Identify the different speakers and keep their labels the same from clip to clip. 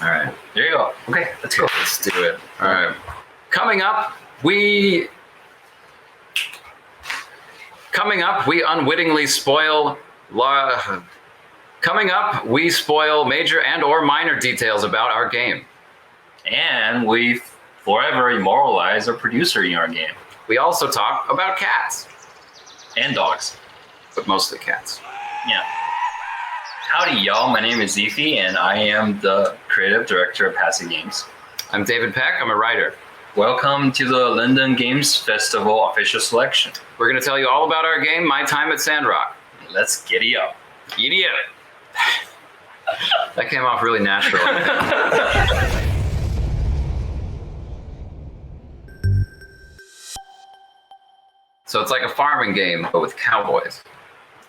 Speaker 1: All right.
Speaker 2: There you go. Okay, let's go.
Speaker 1: Let's do it. All right. Coming up, we unwittingly spoil. Coming up, we spoil major and or minor details about our game.
Speaker 2: And we forever immortalize our producer in our game.
Speaker 1: We also talk about cats.
Speaker 2: And dogs.
Speaker 1: But mostly cats.
Speaker 2: Yeah. Howdy, y'all. My name is Zifi, and I am the creative director of Pathea Games.
Speaker 1: I'm David Peck. I'm a writer.
Speaker 2: Welcome to the London Games Festival official selection.
Speaker 1: We're going to tell you all about our game, My Time at Sandrock.
Speaker 2: Let's giddy up.
Speaker 1: Giddy up. That came off really natural. So it's like a farming game, but with cowboys.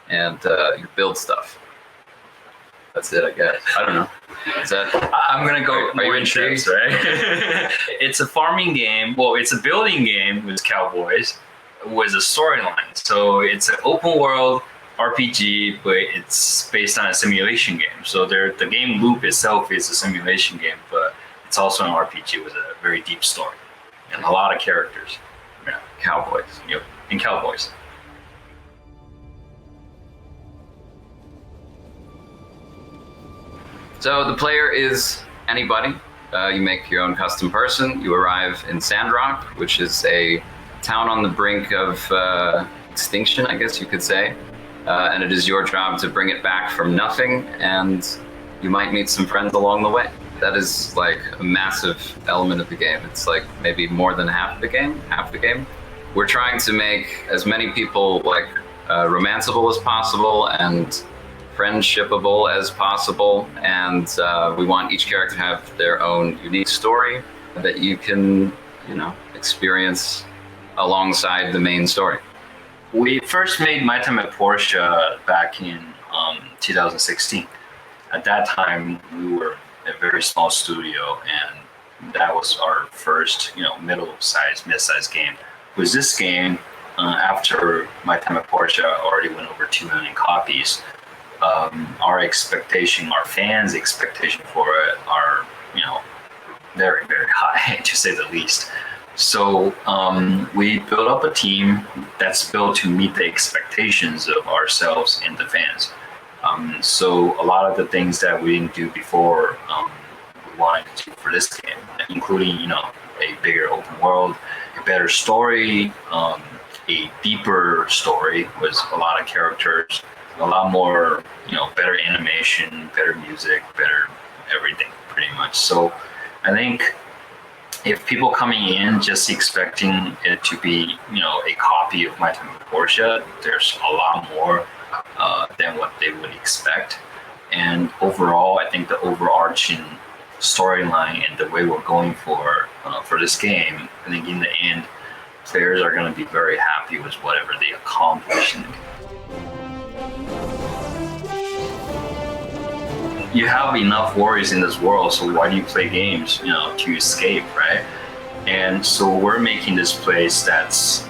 Speaker 1: And you build stuff. That's it, I guess. I don't know. Is that?
Speaker 2: I'm gonna go
Speaker 1: Are you intrigued?
Speaker 2: Right? It's a farming game. Well, it's a building game with cowboys, with a storyline. So it's an open world RPG, but it's based on a simulation game. So the game loop itself is a simulation game, but it's also an RPG with a very deep story and a lot of characters.
Speaker 1: Yeah, cowboys.
Speaker 2: Yep, and cowboys.
Speaker 1: So the player is anybody. You make your own custom person. You arrive in Sandrock, which is a town on the brink of extinction, I guess you could say. And it is your job to bring it back from nothing, and you might meet some friends along the way. That is like a massive element of the game. It's like maybe more than half the game. We're trying to make as many people like romanceable as possible and friendshipable as possible, and we want each character to have their own unique story that you can, experience alongside the main story.
Speaker 2: We first made My Time at Portia back in 2016. At that time, we were a very small studio, and that was our first, middle-sized, mid-sized game. With this game, after My Time at Portia already went over 2 million copies, our fans' expectation for it are, very, very high, to say the least. So we built up a team that's built to meet the expectations of ourselves and the fans. So a lot of the things that we didn't do before, we wanted to do for this game, including, a bigger open world, a better story, a deeper story with a lot of characters, a lot more, better animation, better music, better everything, pretty much. So I think if people coming in just expecting it to be, a copy of My Time at Portia, there's a lot more than what they would expect. And overall, I think the overarching storyline and the way we're going for this game, I think in the end, players are going to be very happy with whatever they accomplish in the game. You have enough worries in this world, so why do you play games, to escape, right? And so we're making this place that's,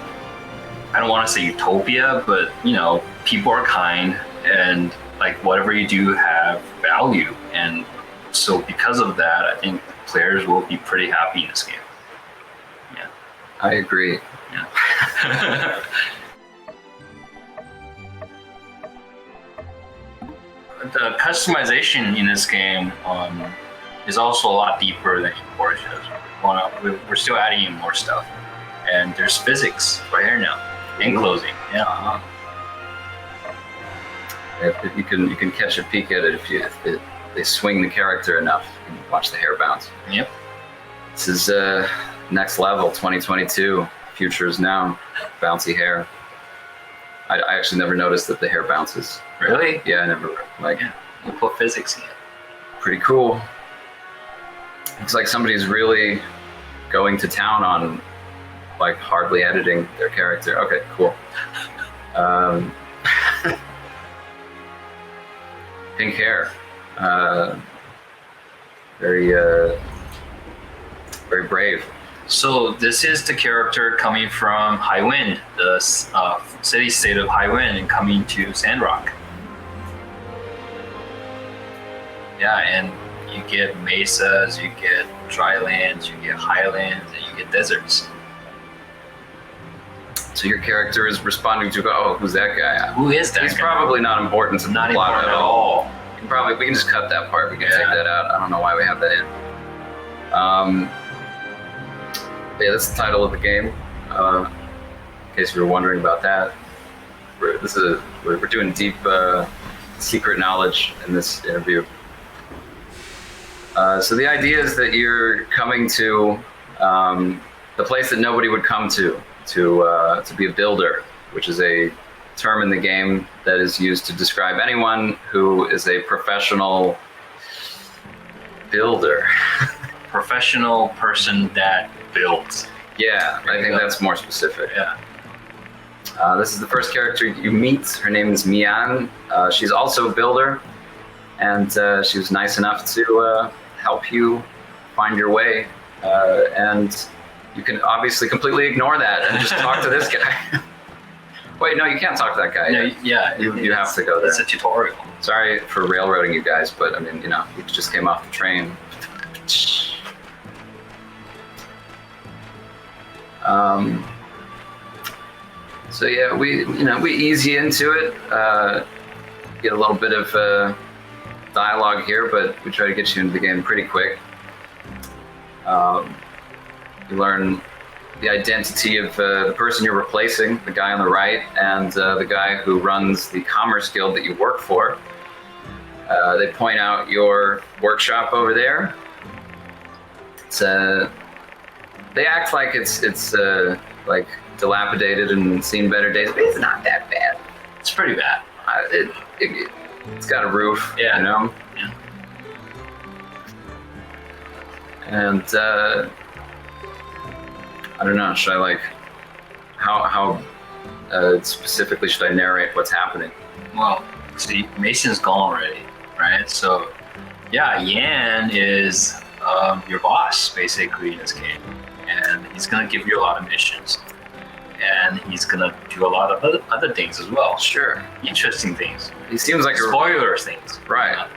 Speaker 2: I don't want to say utopia, but, people are kind, and like whatever you do have value. And so because of that, I think players will be pretty happy in this game. Yeah.
Speaker 1: I agree.
Speaker 2: Yeah. The customization in this game is also a lot deeper than in Portia's. We're still adding in more stuff, and there's physics right here now, and closing. Yeah. Uh-huh.
Speaker 1: If you can catch a peek at it if they swing the character enough, you can watch the hair bounce.
Speaker 2: Yep.
Speaker 1: This is next level, 2022. Future is now. Bouncy hair. I actually never noticed that the hair bounces.
Speaker 2: Really?
Speaker 1: Yeah, I never.
Speaker 2: You put physics in it.
Speaker 1: Pretty cool. Looks like somebody's really going to town on, hardly editing their character. Okay, cool. Pink hair. Very brave.
Speaker 2: So this is the character coming from Highwind, the city-state of Highwind, and coming to Sandrock. Yeah, and you get mesas, you get dry lands, you get highlands, and you get deserts.
Speaker 1: So your character is responding to, oh, who's that guy?
Speaker 2: Who is that
Speaker 1: He's
Speaker 2: guy?
Speaker 1: probably not important to the
Speaker 2: Not
Speaker 1: plot
Speaker 2: important at all.
Speaker 1: We can just cut that part. We can take that out. I don't know why we have that in. Yeah, that's the title of the game. In case you were wondering about that, we're doing deep secret knowledge in this interview. So the idea is that you're coming to the place that nobody would come to be a builder, which is a term in the game that is used to describe anyone who is a professional builder.
Speaker 2: Professional person that builds.
Speaker 1: Yeah, I think that's more specific.
Speaker 2: Yeah.
Speaker 1: This is the first character you meet. Her name is Mian. She's also a builder, and she was nice enough to help you find your way. And you can obviously completely ignore that and just talk to this guy. Wait, no, you can't talk to that guy.
Speaker 2: No, yeah,
Speaker 1: you have to go there.
Speaker 2: It's a tutorial.
Speaker 1: Sorry for railroading you guys, but I mean, you just came off the train. So yeah, we ease you into it. Get a little bit of dialogue here, but we try to get you into the game pretty quick. You learn the identity of the person you're replacing, the guy on the right, and the guy who runs the commerce guild that you work for. They point out your workshop over there. They act like it's like dilapidated and seen better days, but it's not that bad.
Speaker 2: It's pretty bad.
Speaker 1: It's got a roof,
Speaker 2: Yeah.
Speaker 1: Yeah. And I don't know. Should I how specifically should I narrate what's happening?
Speaker 2: Well, see, Mason's gone already, right? So, yeah, Yan is your boss basically in this game, and he's gonna give you a lot of missions, and he's gonna do a lot of other things as well.
Speaker 1: Sure.
Speaker 2: Interesting things.
Speaker 1: He seems like
Speaker 2: Spoiler things.
Speaker 1: Right.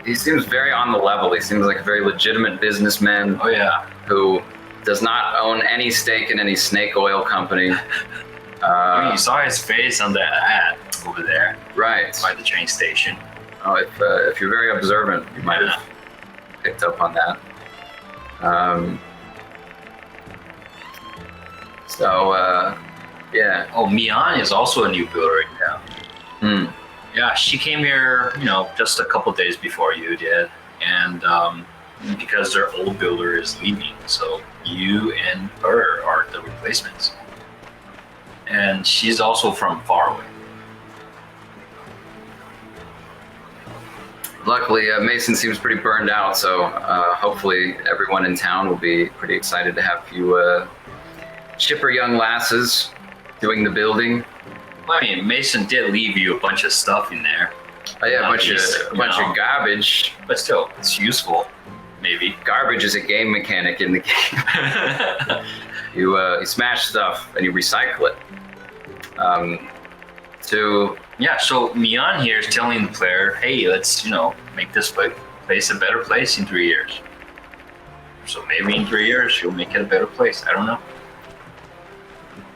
Speaker 1: He seems very on the level. He seems like a very legitimate businessman.
Speaker 2: Oh yeah.
Speaker 1: Who does not own any stake in any snake oil company.
Speaker 2: I mean, you saw his face on that ad over there.
Speaker 1: Right.
Speaker 2: By the train station.
Speaker 1: Oh, if you're very observant, you might have picked up on that. Yeah.
Speaker 2: Oh, Mian is also a new builder right now. Yeah, she came here, just a couple days before you did, and because their old builder is leaving, so you and her are the replacements. And she's also from far away.
Speaker 1: Luckily, Mason seems pretty burned out, so hopefully everyone in town will be pretty excited to have a few chipper young lasses doing the building.
Speaker 2: Well, I mean, Mason did leave you a bunch of stuff in there.
Speaker 1: Oh yeah, a bunch of garbage.
Speaker 2: But still, it's useful, maybe.
Speaker 1: Garbage is a game mechanic in the game. You smash stuff and you recycle it.
Speaker 2: Yeah, so Mian here is telling the player, hey, let's, make this place a better place in 3 years. So maybe in 3 years, you'll make it a better place. I don't know.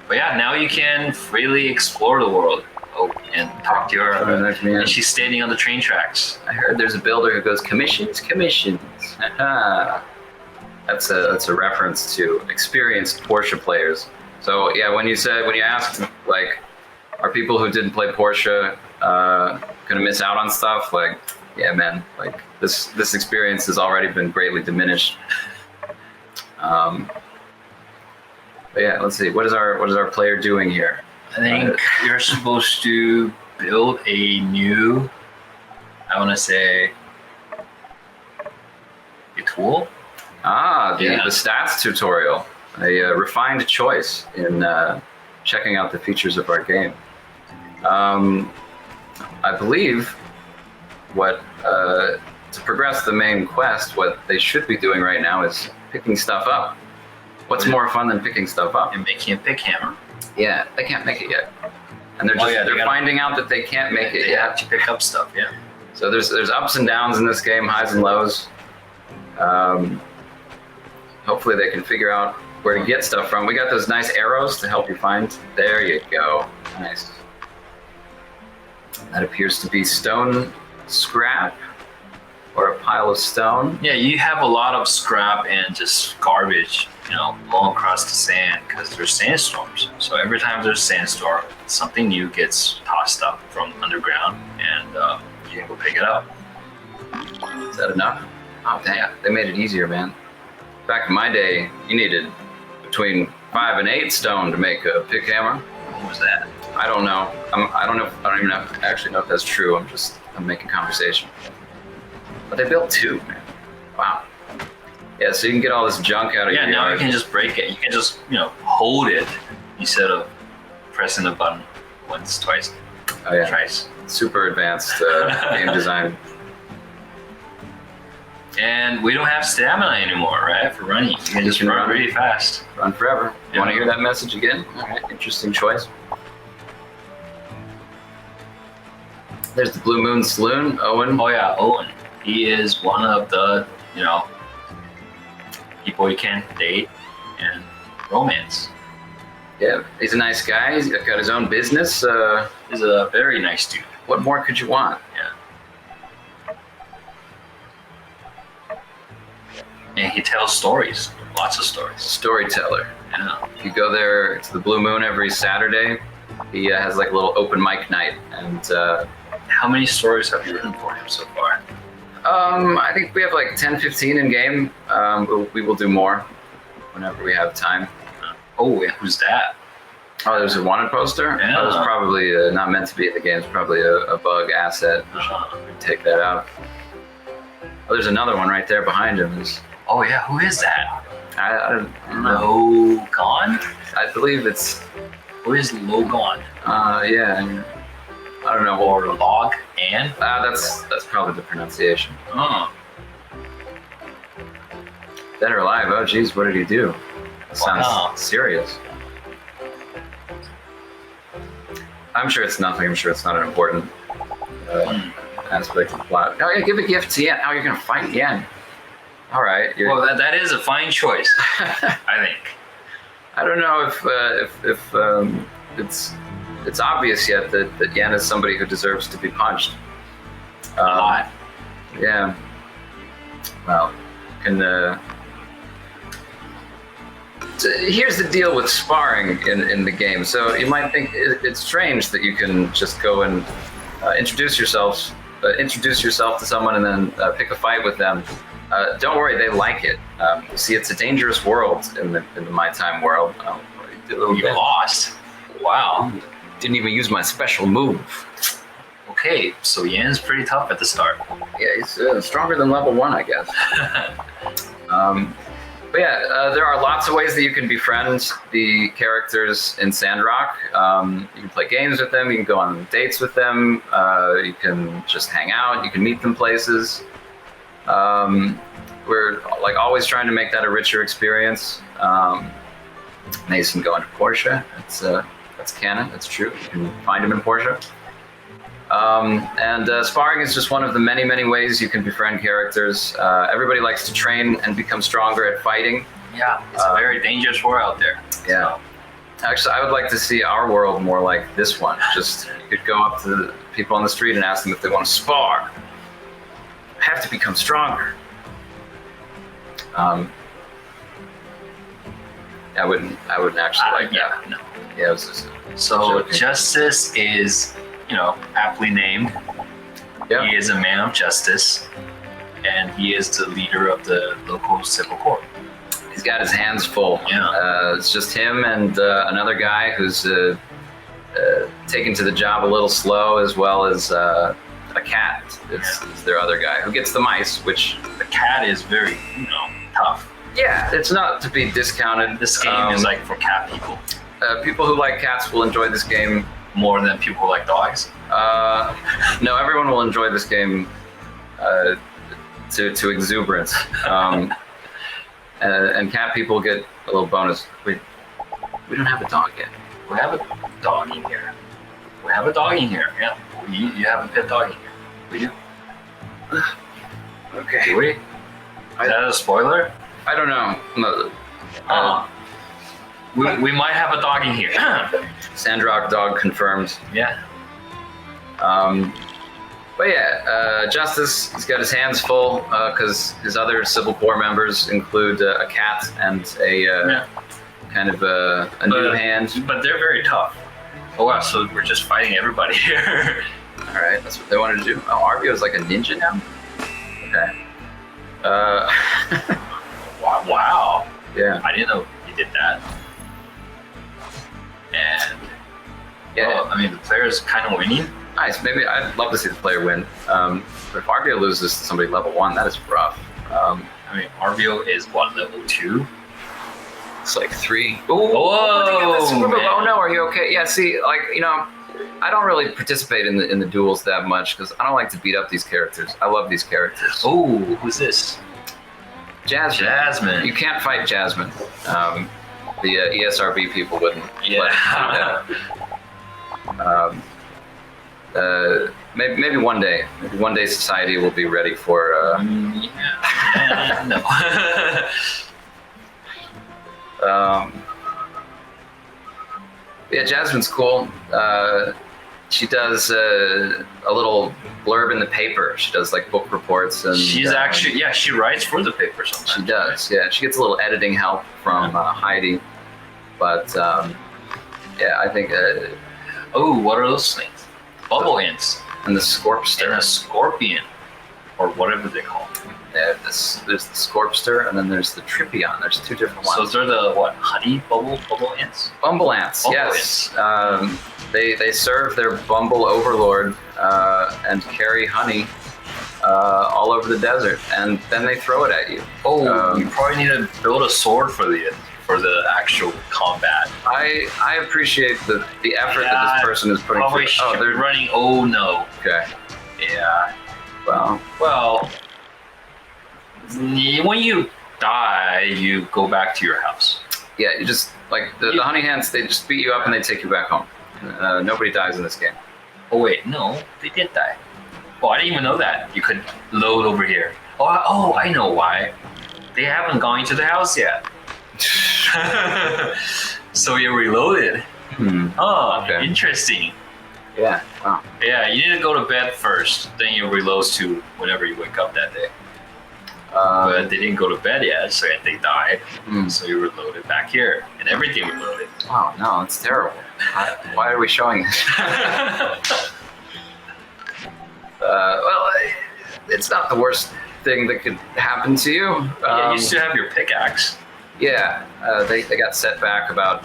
Speaker 2: But yeah, now you can freely explore the world. Oh, and talk to her. And she's standing on the train tracks.
Speaker 1: I heard there's a builder who goes, commissions. That's a reference to experienced Portia players. So yeah, when you asked, are people who didn't play Portia gonna miss out on stuff? Yeah, man, this experience has already been greatly diminished. But yeah, let's see. What is our player doing here?
Speaker 2: I think you're supposed to build a new, I want to say, a tool.
Speaker 1: The stats tutorial. A refined choice in checking out the features of our game. I believe to progress the main quest, what they should be doing right now is picking stuff up. What's more fun than picking stuff up?
Speaker 2: And making a pick hammer.
Speaker 1: Yeah, they can't make it yet. And they're finding out that they can't make it yet.
Speaker 2: They have to pick up stuff, yeah.
Speaker 1: So there's ups and downs in this game, highs and lows. Hopefully they can figure out where to get stuff from. We got those nice arrows to help you find. There you go. Nice. That appears to be stone scrap or a pile of stone.
Speaker 2: Yeah, you have a lot of scrap and just garbage, blowing across the sand because there's sandstorms. So every time there's a sandstorm, something new gets tossed up from underground, and you can go pick it up.
Speaker 1: Is that enough? Oh, damn. They made it easier, man. Back in my day, you needed between 5 and 8 stone to make a pick hammer.
Speaker 2: What was that?
Speaker 1: I don't know. I don't even actually know if that's true. I'm making conversation. But they built 2, man. Wow. Yeah, so you can get all this junk out of your
Speaker 2: Yeah, now
Speaker 1: yard.
Speaker 2: you can just break it. You can just, hold it instead of pressing the button once, twice,
Speaker 1: Oh yeah,
Speaker 2: thrice.
Speaker 1: super advanced game design.
Speaker 2: And we don't have stamina anymore, right? For running, you can just run really fast.
Speaker 1: Run forever. You want to hear that message again? All right, interesting choice. There's the Blue Moon Saloon, Owen.
Speaker 2: Oh yeah, Owen. He is one of the, people you can date and romance.
Speaker 1: Yeah, he's a nice guy. He's got his own business.
Speaker 2: He's a very nice dude.
Speaker 1: What more could you want?
Speaker 2: Yeah. And he tells stories, lots of stories.
Speaker 1: Storyteller.
Speaker 2: Yeah.
Speaker 1: If you go there to the Blue Moon every Saturday, he has like a little open mic night. And
Speaker 2: How many stories have you written for him so far?
Speaker 1: I think we have like 10, 15 in game. We will do more whenever we have time.
Speaker 2: Oh, and who's that?
Speaker 1: Oh, there's a wanted poster?
Speaker 2: Yeah.
Speaker 1: That was probably not meant to be in the game. It's probably a bug asset. We should take that out. Oh, there's another one right there behind him.
Speaker 2: Oh yeah, who is that?
Speaker 1: I don't know.
Speaker 2: Logon?
Speaker 1: I believe it's,
Speaker 2: Who is Logon?
Speaker 1: yeah. I don't know.
Speaker 2: Or Log and?
Speaker 1: That's probably the pronunciation.
Speaker 2: Oh.
Speaker 1: Dead or alive? Oh, geez, what did he do? That sounds
Speaker 2: Wow.
Speaker 1: serious. I'm sure it's nothing. I'm sure it's not an important aspect of the plot. Oh, yeah, give a gift to Yen. Oh, you're going to fight Yen. All right.
Speaker 2: Well, that is a fine choice, I think.
Speaker 1: I don't know if it's obvious yet that Yen is somebody who deserves to be punched.
Speaker 2: A lot.
Speaker 1: Yeah. Well, here's the deal with sparring in the game. So you might think it's strange that you can just go and introduce yourself to someone and then pick a fight with them. Don't worry, they like it. You see, it's a dangerous world in the My Time world.
Speaker 2: You lost. Wow.
Speaker 1: Didn't even use my special move.
Speaker 2: Okay, so Yan's pretty tough at the start.
Speaker 1: Yeah, he's stronger than level 1, I guess. But yeah, there are lots of ways that you can befriend the characters in Sandrock. You can play games with them, you can go on dates with them, you can just hang out, you can meet them places. We're like always trying to make that a richer experience. Mason going to Portia, that's canon, that's true. You can find him in Portia. And sparring is just one of the many, many ways you can befriend characters. Everybody likes to train and become stronger at fighting.
Speaker 2: Yeah, it's a very dangerous war out there.
Speaker 1: Yeah. Actually, I would like to see our world more like this one. Just, you could go up to the people on the street and ask them if they want to spar. I have to become stronger. I wouldn't actually like that.
Speaker 2: No.
Speaker 1: Yeah, it was just
Speaker 2: So
Speaker 1: joking.
Speaker 2: Justice is, aptly named.
Speaker 1: Yeah.
Speaker 2: He is a man of justice, and he is the leader of the local civil court.
Speaker 1: He's got his hands full.
Speaker 2: Yeah.
Speaker 1: It's just him and another guy who's taken to the job a little slow, as well as a cat. It's their other guy who gets the mice, which...
Speaker 2: The cat is very, tough.
Speaker 1: Yeah, it's not to be discounted.
Speaker 2: This game is like for cat people.
Speaker 1: People who like cats will enjoy this game.
Speaker 2: More than people who like dogs.
Speaker 1: No, everyone will enjoy this game to exuberance. And cat people get a little bonus. We don't have a dog yet.
Speaker 2: We have a dog in here. Yeah. You have a pet dog in here. We do.
Speaker 1: Okay.
Speaker 2: Do we? Is that a spoiler?
Speaker 1: I don't know. No,
Speaker 2: we might have a dog in here.
Speaker 1: Sandrock dog confirmed.
Speaker 2: Yeah.
Speaker 1: But yeah, Justice, he's got his hands full because his other Civil Corps members include a cat and a kind of a new hand.
Speaker 2: But they're very tough. Oh wow, so we're just fighting everybody here.
Speaker 1: All right, that's what they wanted to do. Oh, Arvio is like a ninja now? Okay.
Speaker 2: Wow.
Speaker 1: Yeah.
Speaker 2: I didn't know he did that. And
Speaker 1: yeah,
Speaker 2: well, I mean, the player is kind of winning.
Speaker 1: Nice. Maybe I'd love to see the player win. But if Arvio loses to somebody level 1, that is rough.
Speaker 2: I mean, Arvio is what, level 2?
Speaker 1: It's like 3.
Speaker 2: Oh
Speaker 1: no, are you okay? Yeah, see, like, you know, I don't really participate in the duels that much because I don't like to beat up these characters. I love these characters.
Speaker 2: Oh, who's this? Jasmine.
Speaker 1: You can't fight Jasmine. The ESRB people wouldn't let you do that. Maybe one day. Maybe one day society will be ready for.
Speaker 2: No.
Speaker 1: Yeah, Jasmine's cool. She does a little blurb in the paper. She does like book reports, and
Speaker 2: she's actually she writes for the paper sometimes.
Speaker 1: She does, yeah. She gets a little editing help from Heidi, but yeah, I think.
Speaker 2: Oh, what are those things? Bubble ants
Speaker 1: and the Scorpster
Speaker 2: and a scorpion, or whatever they call them.
Speaker 1: Yeah, there's the Scorpster, and then there's the Trippion. There's 2 different ones.
Speaker 2: So they're the what? Honey bubble ants?
Speaker 1: Bumble ants, yes. They serve their Bumble overlord and carry honey all over the desert, and then they throw it at you.
Speaker 2: Oh, you probably need to build a sword for the actual combat.
Speaker 1: I appreciate the effort that this person is putting
Speaker 2: forth. Oh, they're running. Oh no.
Speaker 1: Okay.
Speaker 2: Yeah.
Speaker 1: Well.
Speaker 2: When you die, you go back to your house.
Speaker 1: Yeah, you just like the honey hands. They just beat you up and they take you back home. Nobody dies in this game.
Speaker 2: Oh wait, no, they did die. Oh, I didn't even know that. You could load over here. Oh, I know why. They haven't gone into the house yet. So you're reloaded. Oh, okay. Interesting.
Speaker 1: Yeah. Wow.
Speaker 2: Yeah, you need to go to bed first. Then you reload to whenever you wake up that day. But they didn't go to bed yet, so they died. So you reloaded back here, and everything reloaded.
Speaker 1: Oh no, it's terrible. Why are we showing this? Well, it's not the worst thing that could happen to you.
Speaker 2: Yeah, you still have your pickaxe.
Speaker 1: Yeah, they got set back about.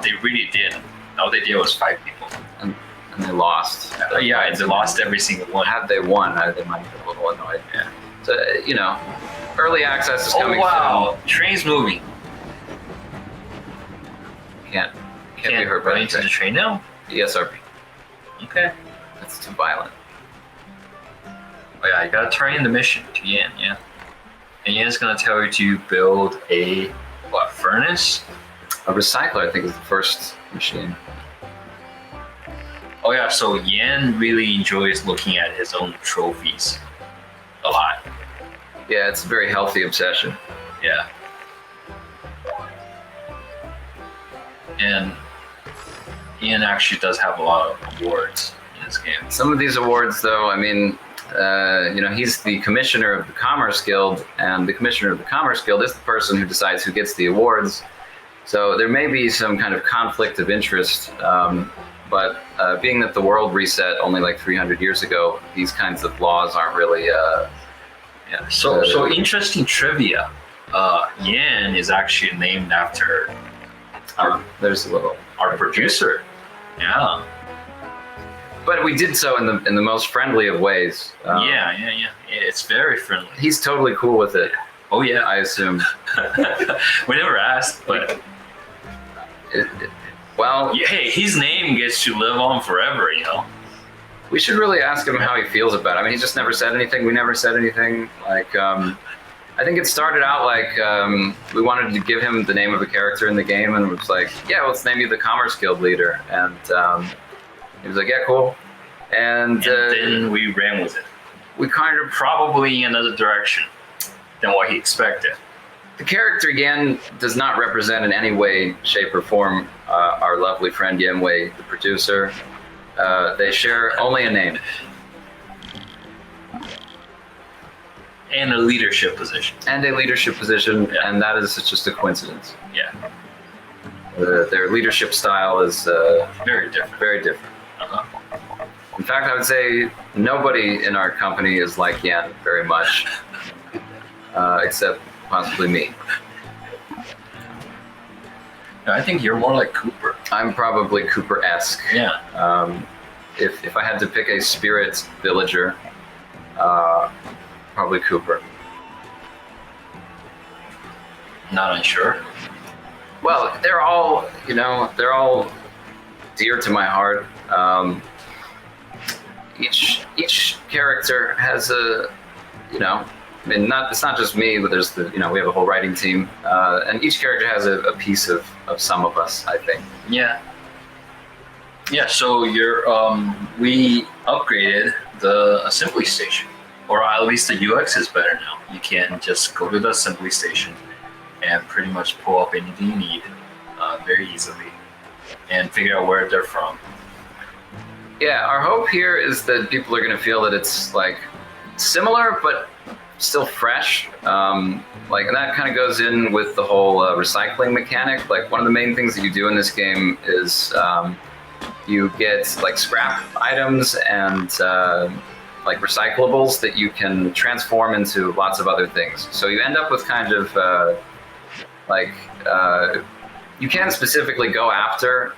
Speaker 2: They really did. All they did was 5 people.
Speaker 1: And they lost.
Speaker 2: Yeah, they lost every single one.
Speaker 1: Had they won, they might have been a little annoyed. Yeah. So, early access is coming.
Speaker 2: Oh wow, train's moving.
Speaker 1: Can't be hurt by
Speaker 2: run into the train now?
Speaker 1: ESRB.
Speaker 2: Okay.
Speaker 1: That's too violent.
Speaker 2: Oh yeah, you gotta turn in the mission to Yan, yeah. And Yan's gonna tell you to build a furnace?
Speaker 1: A recycler, I think, is the first machine.
Speaker 2: Oh yeah, so Yan really enjoys looking at his own trophies a lot.
Speaker 1: Yeah, it's a very healthy obsession.
Speaker 2: Yeah. And Ian actually does have a lot of awards in this game.
Speaker 1: Some of these awards, though, I mean, he's the commissioner of the Commerce Guild, and the commissioner of the Commerce Guild is the person who decides who gets the awards. So there may be some kind of conflict of interest, but being that the world reset only like 300 years ago, these kinds of laws aren't really... So
Speaker 2: interesting trivia. Yan is actually named after our producer. Yeah.
Speaker 1: But we did so in the most friendly of ways.
Speaker 2: Yeah. It's very friendly.
Speaker 1: He's totally cool with it.
Speaker 2: Oh yeah,
Speaker 1: I assume.
Speaker 2: We never asked, but hey, his name gets to live on forever,
Speaker 1: We should really ask him how he feels about it. I mean, he just never said anything. We never said anything. Like, I think it started out like we wanted to give him the name of a character in the game, and it was like, yeah, let's name you the Commerce Guild leader. And he was like, yeah, cool. And
Speaker 2: then we ran with it.
Speaker 1: We kind of
Speaker 2: probably in another direction. than what he expected.
Speaker 1: The character Yen does not represent in any way, shape, or form our lovely friend Yenwei, the producer. They share only a name.
Speaker 2: And a leadership position.
Speaker 1: And
Speaker 2: Yeah.
Speaker 1: and that is just a coincidence.
Speaker 2: Yeah.
Speaker 1: Their leadership style is
Speaker 2: Very different.
Speaker 1: very different.
Speaker 2: Uh-huh.
Speaker 1: In fact, I would say nobody in our company is like Yen very much, except possibly me.
Speaker 2: No, I think you're more like Cooper.
Speaker 1: I'm probably Cooper-esque.
Speaker 2: Yeah.
Speaker 1: If I had to pick a spirit villager, probably Cooper.
Speaker 2: Not unsure.
Speaker 1: Well, they're all dear to my heart. Each character has a, I mean, it's not just me, but there's we have a whole writing team, and each character has a piece of some of us, I think.
Speaker 2: Yeah. Yeah. So we upgraded the assembly station, or at least the UX is better now. You can just go to the assembly station and pretty much pull up anything you need very easily and figure out where they're from.
Speaker 1: Yeah, our hope here is that people are going to feel that it's like similar, but still fresh. And that kind of goes in with the whole recycling mechanic. Like, one of the main things that you do in this game is you get like scrap items and like recyclables that you can transform into lots of other things. So you end up with kind of you can specifically go after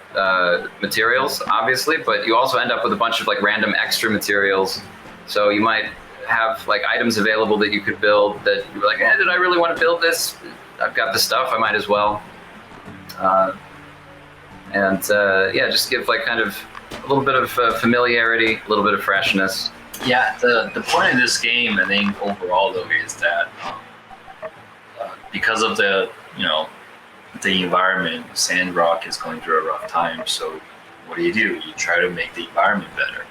Speaker 1: materials, obviously, but you also end up with a bunch of like random extra materials. So you might have like items available that you could build that you're like, did I really want to build this? I've got the stuff, I might as well. Just give like kind of a little bit of familiarity, a little bit of freshness.
Speaker 2: Yeah, the point of this game, I think, overall though, is that because of the environment, Sandrock is going through a rough time. So what do? You try to make the environment better.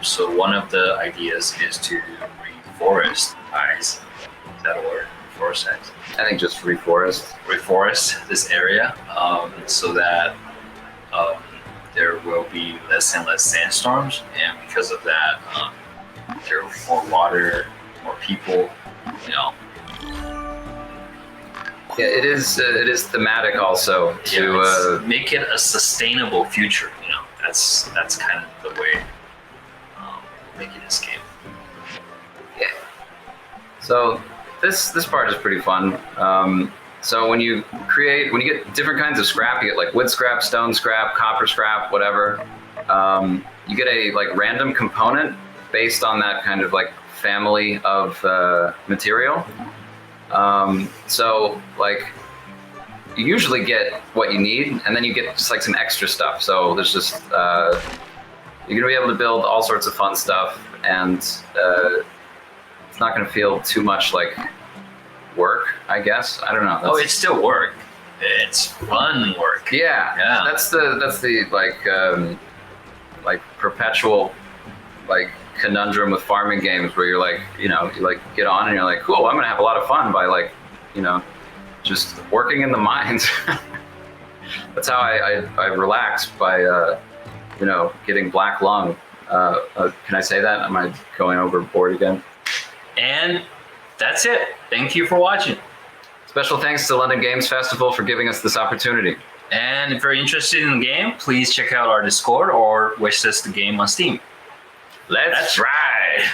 Speaker 2: So one of the ideas is to reforest. Is that a word? Reforest.
Speaker 1: I think just
Speaker 2: Reforest this area so that there will be less and less sandstorms, and because of that, there will be more water, more people.
Speaker 1: Yeah, it is thematic also to
Speaker 2: make it a sustainable future. That's kind of the way we're making this game.
Speaker 1: Yeah. So this part is pretty fun. So when you get different kinds of scrap, you get like wood scrap, stone scrap, copper scrap, whatever. You get a like random component based on that kind of like family of material. So like you usually get what you need, and then you get just like some extra stuff. So there's just you're gonna be able to build all sorts of fun stuff, and it's not gonna feel too much like work, I guess. I don't know.
Speaker 2: It's still work. It's fun work.
Speaker 1: Yeah. That's the like perpetual like conundrum with farming games, where you're like, you like get on and you're like, cool, I'm gonna have a lot of fun by like, just working in the mines. That's how I relax, by getting black lung. Can I say that? Am I going overboard again?
Speaker 2: And that's it. Thank you for watching.
Speaker 1: Special thanks to London Games Festival for giving us this opportunity.
Speaker 2: And if you're interested in the game, please check out our Discord or wishlist the game on Steam.
Speaker 1: Let's ride!